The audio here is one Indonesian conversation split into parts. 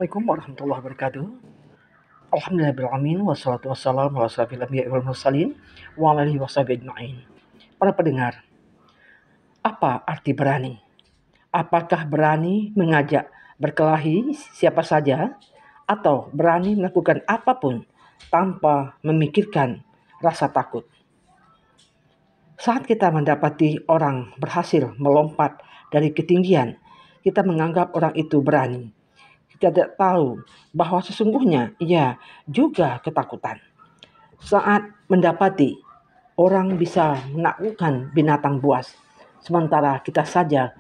Assalamualaikum warahmatullahi wabarakatuh. Alhamdulillahirrahmanirrahim. Wassalatu wassalamu ala asyrafil anbiya'i wal mursalin wa ala alihi washabihi ajma'in. Para pendengar, apa arti berani? Apakah berani mengajak berkelahi siapa saja atau berani melakukan apapun tanpa memikirkan rasa takut? Saat kita mendapati orang berhasil melompat dari ketinggian, kita menganggap orang itu berani. Kita tidak tahu bahwa sesungguhnya ia juga ketakutan. Saat mendapati orang bisa menaklukkan binatang buas, sementara kita saja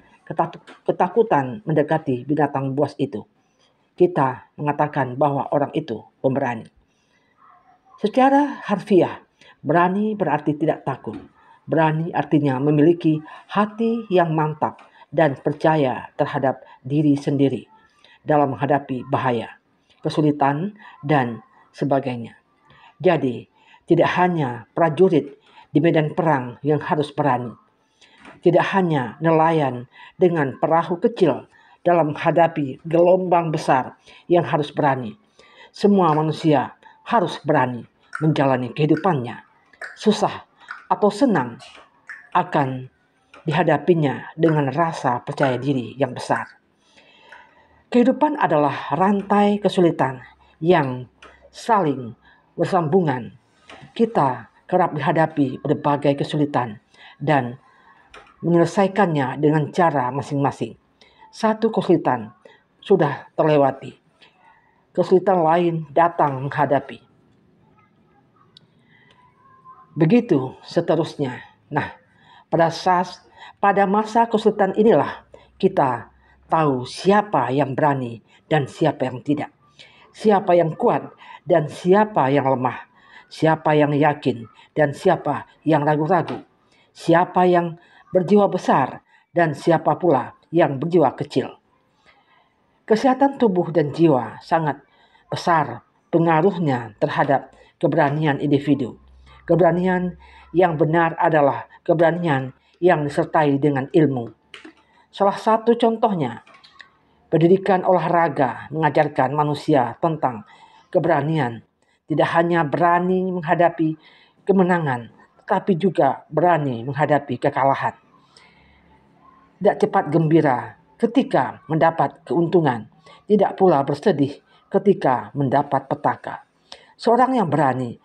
ketakutan mendekati binatang buas itu, kita mengatakan bahwa orang itu pemberani. Secara harfiah, berani berarti tidak takut. Berani artinya memiliki hati yang mantap dan percaya terhadap diri sendiri dalam menghadapi bahaya, kesulitan, dan sebagainya. Jadi, tidak hanya prajurit di medan perang yang harus berani. Tidak hanya nelayan dengan perahu kecil dalam menghadapi gelombang besar yang harus berani. Semua manusia harus berani menjalani kehidupannya. Susah atau senang akan dihadapinya dengan rasa percaya diri yang besar. Kehidupan adalah rantai kesulitan yang saling bersambungan. Kita kerap dihadapi berbagai kesulitan dan menyelesaikannya dengan cara masing-masing. Satu kesulitan sudah terlewati, kesulitan lain datang menghadapi. Begitu seterusnya. Nah, pada masa kesulitan inilah kita tahu siapa yang berani dan siapa yang tidak. Siapa yang kuat dan siapa yang lemah. Siapa yang yakin dan siapa yang ragu-ragu. Siapa yang berjiwa besar dan siapa pula yang berjiwa kecil. Kesehatan tubuh dan jiwa sangat besar pengaruhnya terhadap keberanian individu. Keberanian yang benar adalah keberanian yang disertai dengan ilmu. Salah satu contohnya, pendidikan olahraga mengajarkan manusia tentang keberanian. Tidak hanya berani menghadapi kemenangan, tetapi juga berani menghadapi kekalahan. Tidak cepat gembira ketika mendapat keuntungan, tidak pula bersedih ketika mendapat petaka. Seorang yang berani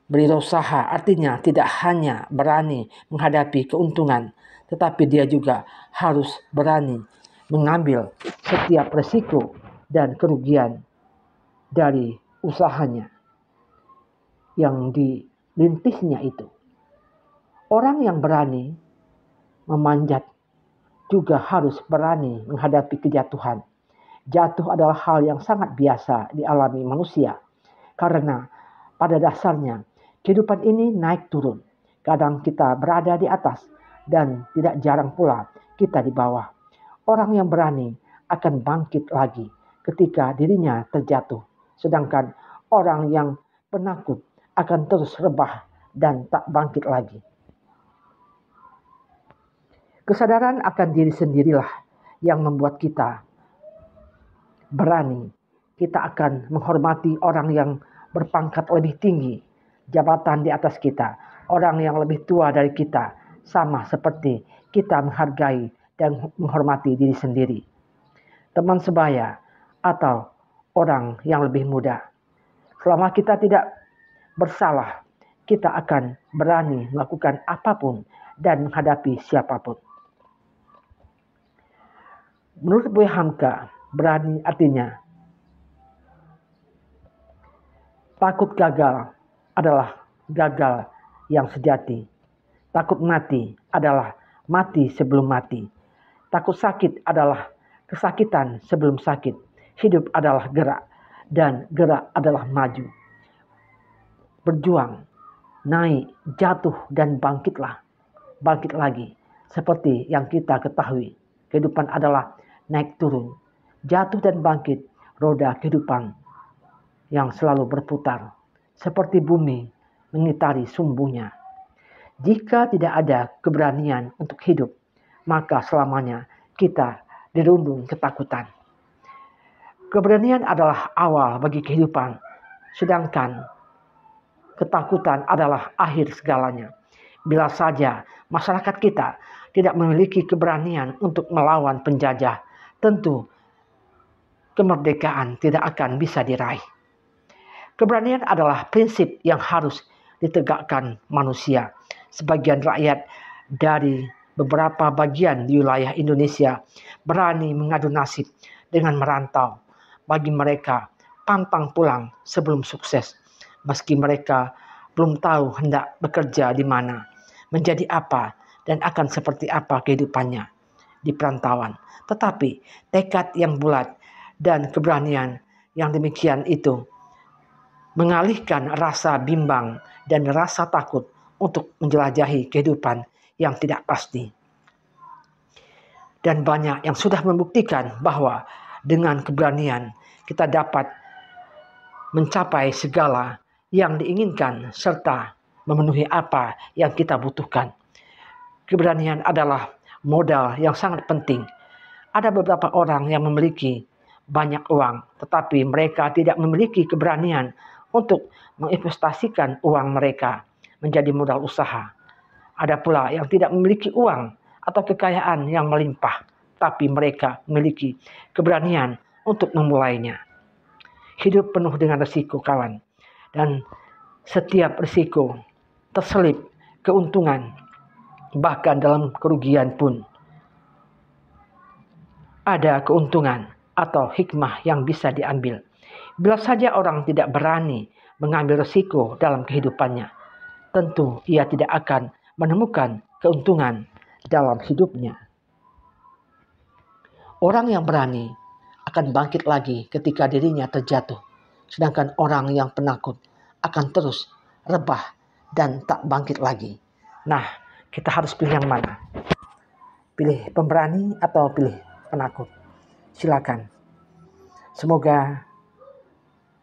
berusaha artinya tidak hanya berani menghadapi keuntungan, tetapi dia juga harus berani mengambil setiap resiko dan kerugian dari usahanya yang dirintisnya itu. Orang yang berani memanjat juga harus berani menghadapi kejatuhan. Jatuh adalah hal yang sangat biasa dialami manusia, karena pada dasarnya kehidupan ini naik turun. Kadang kita berada di atas dan tidak jarang pula kita di bawah. Orang yang berani akan bangkit lagi ketika dirinya terjatuh. Sedangkan orang yang penakut akan terus rebah dan tak bangkit lagi. Kesadaran akan diri sendirilah yang membuat kita berani. Kita akan menghormati orang yang berpangkat lebih tinggi, jabatan di atas kita, orang yang lebih tua dari kita, sama seperti kita menghargai dan menghormati diri sendiri. Teman sebaya atau orang yang lebih muda. Selama kita tidak bersalah, kita akan berani melakukan apapun dan menghadapi siapapun. Menurut Buya Hamka, berani artinya takut gagal adalah gagal yang sejati. Takut mati adalah mati sebelum mati. Takut sakit adalah kesakitan sebelum sakit. Hidup adalah gerak dan gerak adalah maju. Berjuang, naik, jatuh dan bangkitlah. Bangkit lagi. Seperti yang kita ketahui, kehidupan adalah naik turun, jatuh dan bangkit, roda kehidupan yang selalu berputar, seperti bumi mengitari sumbunya. Jika tidak ada keberanian untuk hidup, maka selamanya kita dirundung ketakutan. Keberanian adalah awal bagi kehidupan, sedangkan ketakutan adalah akhir segalanya. Bila saja masyarakat kita tidak memiliki keberanian untuk melawan penjajah, tentu kemerdekaan tidak akan bisa diraih. Keberanian adalah prinsip yang harus ditegakkan manusia. Sebagian rakyat dari beberapa bagian di wilayah Indonesia berani mengadu nasib dengan merantau. Bagi mereka, pantang pulang sebelum sukses. Meski mereka belum tahu hendak bekerja di mana, menjadi apa, dan akan seperti apa kehidupannya di perantauan. Tetapi tekad yang bulat dan keberanian yang demikian itu mengalihkan rasa bimbang dan rasa takut untuk menjelajahi kehidupan yang tidak pasti. Dan banyak yang sudah membuktikan bahwa dengan keberanian kita dapat mencapai segala yang diinginkan serta memenuhi apa yang kita butuhkan. Keberanian adalah modal yang sangat penting. Ada beberapa orang yang memiliki banyak uang, tetapi mereka tidak memiliki keberanian untuk menginvestasikan uang mereka menjadi modal usaha. Ada pula yang tidak memiliki uang atau kekayaan yang melimpah, tapi mereka memiliki keberanian untuk memulainya. Hidup penuh dengan risiko, kawan. Dan setiap risiko terselip keuntungan. Bahkan dalam kerugian pun ada keuntungan atau hikmah yang bisa diambil. Bila saja orang tidak berani mengambil risiko dalam kehidupannya, tentu ia tidak akan menemukan keuntungan dalam hidupnya. Orang yang berani akan bangkit lagi ketika dirinya terjatuh. Sedangkan orang yang penakut akan terus rebah dan tak bangkit lagi. Nah, kita harus pilih yang mana? Pilih pemberani atau pilih penakut? Silakan. Semoga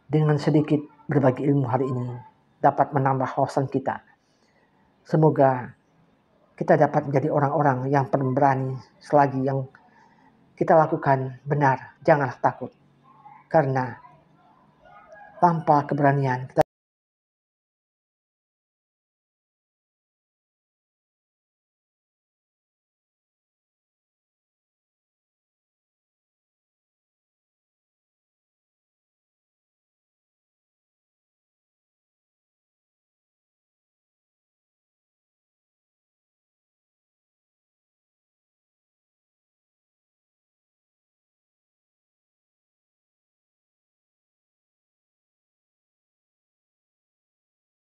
dengan sedikit berbagi ilmu hari ini dapat menambah wawasan kita. Semoga kita dapat menjadi orang-orang yang pemberani selagi yang kita lakukan benar. Janganlah takut. Karena tanpa keberanian kita